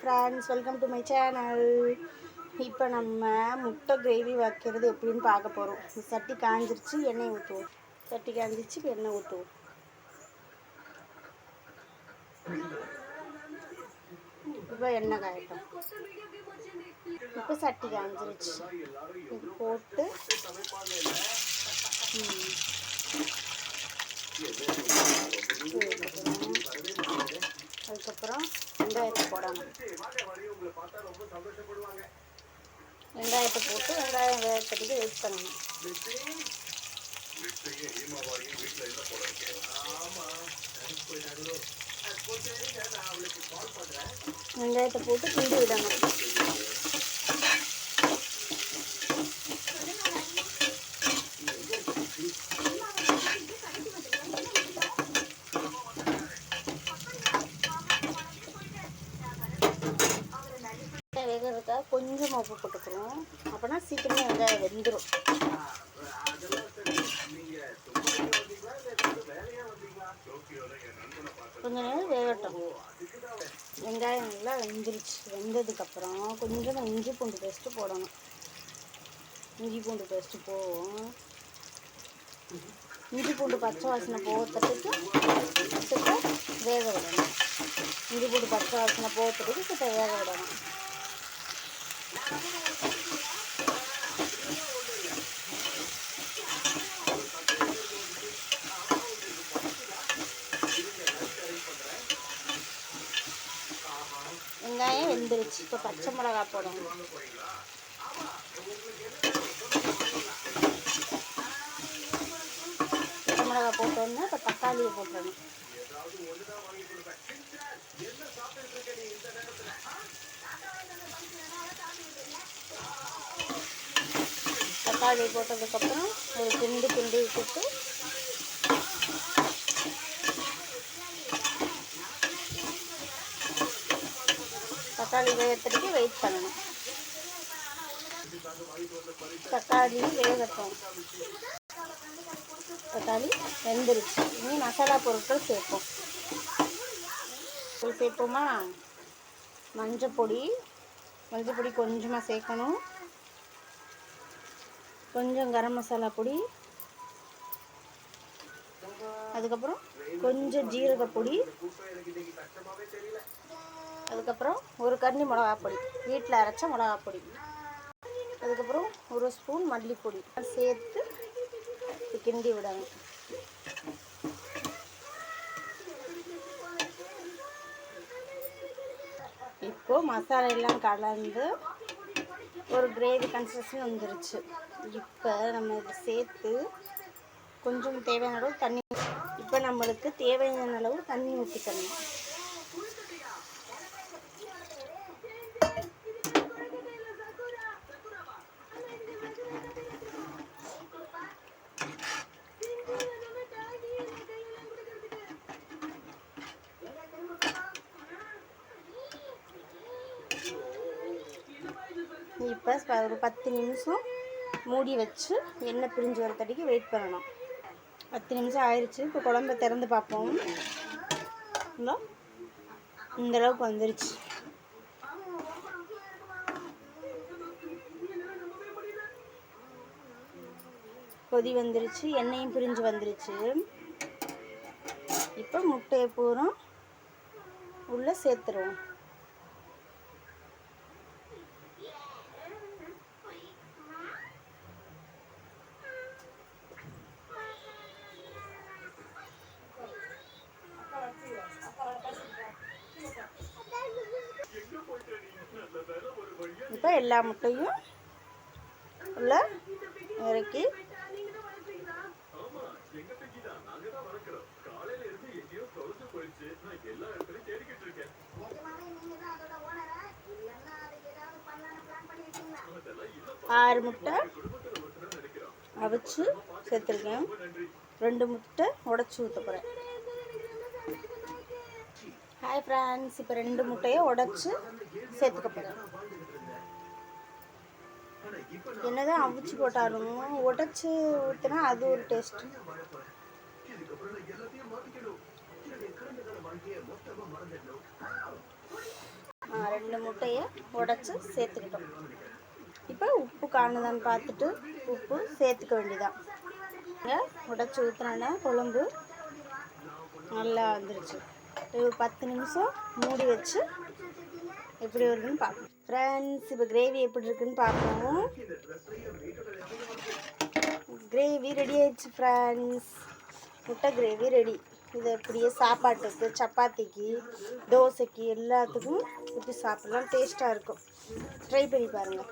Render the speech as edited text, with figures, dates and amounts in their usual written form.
Friends, welcome to my channel. இப்போ நம்ம முட்டை கிரேவி வைக்கிறது எப்படின்னு பார்க்க போகிறோம். சட்டி காஞ்சிருச்சு, எண்ணெய் ஊற்றுவோம். சட்டி காஞ்சிருச்சு, இப்போ எண்ணெய் ஊற்றுவோம். இப்போ எண்ணெய் காயட்டும். இப்போ சட்டி காஞ்சிருச்சு, இது போட்டு அதுக்கப்புறம் வெங்காயத்தை போடணும். வெங்காயத்தை போட்டு வெங்காயம் வேகத்துக்கு வெயிட் பண்ணணும். வெங்காயத்தை போட்டு கிண்டி விடணும். வேகிறதுக்காக கொஞ்சம் உப்பு போட்டுக்கிறோம், அப்போனா சீக்கிரமே வெங்காயம் வெந்துடும். கொஞ்ச நேரம் வேகட்டும். வெங்காயம் நல்லா வெந்துருச்சு. வெந்ததுக்கப்புறம் கொஞ்சம் இஞ்சி பூண்டு பேஸ்ட்டு போடணும். இஞ்சி பூண்டு பேஸ்ட்டு போவோம். இஞ்சி பூண்டு பச்சை வாசனை போகிறதுக்கு கிட்ட வேக விடணும். இஞ்சி பூண்டு பச்சை வாசனை போகிறதுக்கு கிட்ட வேக விடணும். வெங்காயம் வெந்துருச்சு. இப்போ பச்சை மிளகா போடணும். பச்சை மிளகா போட்டோன்னா இப்போ தக்காளியை போட்டுடணும். தக்காளி போட்டதுக்கப்புறம் ஒரு கிண்டி விட்டுட்டு தக்காளி வேகத்துக்கு வெயிட் பண்ணணும். தக்காளி வேகட்டும். தக்காளி வெந்துருச்சு. இனி மசாலா பொருட்கள் சேர்ப்போம். சேர்ப்போமா? மஞ்சள் பொடி கொஞ்சமாக சேர்க்கணும். கொஞ்சம் கரம் மசாலா பொடி, அதுக்கப்புறம் கொஞ்சம் ஜீரகப்பொடி, அதுக்கப்புறம் ஒரு கரண்டி மிளகாப்பொடி, வீட்டில் அரைச்ச மிளகாப்பொடி, அதுக்கப்புறம் ஒரு ஸ்பூன் மல்லிப்பொடி சேர்த்து கிண்டி விடணும். இப்போது மசாலா எல்லாம் கலந்து ஒரு கிரேவி கன்சிஸ்டன்சி வந்துருச்சு. இப்போ நம்ம இதை சேர்த்து கொஞ்சம் தேவையான அளவு தண்ணி, இப்போ நம்மளுக்கு தேவையான அளவு தண்ணி ஊற்றிக்கணும். இப்போ ஒரு 10 நிமிஷம் மூடி வச்சு எண்ணெய் பிரிஞ்சு வர தட்டிக்கு வெயிட் பண்ணணும். 10 நிமிஷம் ஆயிடுச்சு. இப்போ குழம்ப திறந்து பார்ப்போம். இந்த அளவுக்கு வந்துருச்சு. கொதி வந்துருச்சு, எண்ணெயும் பிரிஞ்சு வந்துருச்சு. இப்போ முட்டையை பூரா உள்ளே சேர்த்துருவோம். இப்போ எல்லா முட்டையும் உள்ள இறக்கி ஆறு முட்டை அவிச்சு சேர்த்துருக்கேன். 2 முட்டை உடச்சி ஊற்ற போகிறேன். ஹாய் ஃப்ரெண்ட்ஸ், இப்போ 2 முட்டையை உடச்சி சேர்த்துக்க போகிறேன். என்னதான் அவிச்சு போட்டாலும் உடச்சி ஊற்றினா அது ஒரு டேஸ்ட். 2 முட்டையை உடைச்சி சேர்த்துக்கிட்டோம். இப்போ உப்பு காணுதான்னு பார்த்துட்டு உப்பு சேர்த்துக்க வேண்டியதான். உடைச்சி ஊற்றினோன்னா குழம்பு நல்லா வந்துருச்சு. ஒரு 10 நிமிஷம் மூடி வச்சு எப்படி வருதுன்னு பார்ப்போம். ஃப்ரெண்ட்ஸ், இப்போ கிரேவி எப்படி இருக்குன்னு பார்ப்போம். கிரேவி ரெடி ஆயிடுச்சு ஃப்ரெண்ட்ஸ். முட்டை கிரேவி ரெடி. இது அப்படியே சாப்பாட்டுக்கு, சப்பாத்திக்கு, தோசைக்கு எல்லாத்துக்கும் ஊற்றி சாப்பிட்லாம். டேஸ்ட்டாக இருக்கும். ட்ரை பண்ணி பாருங்கள்.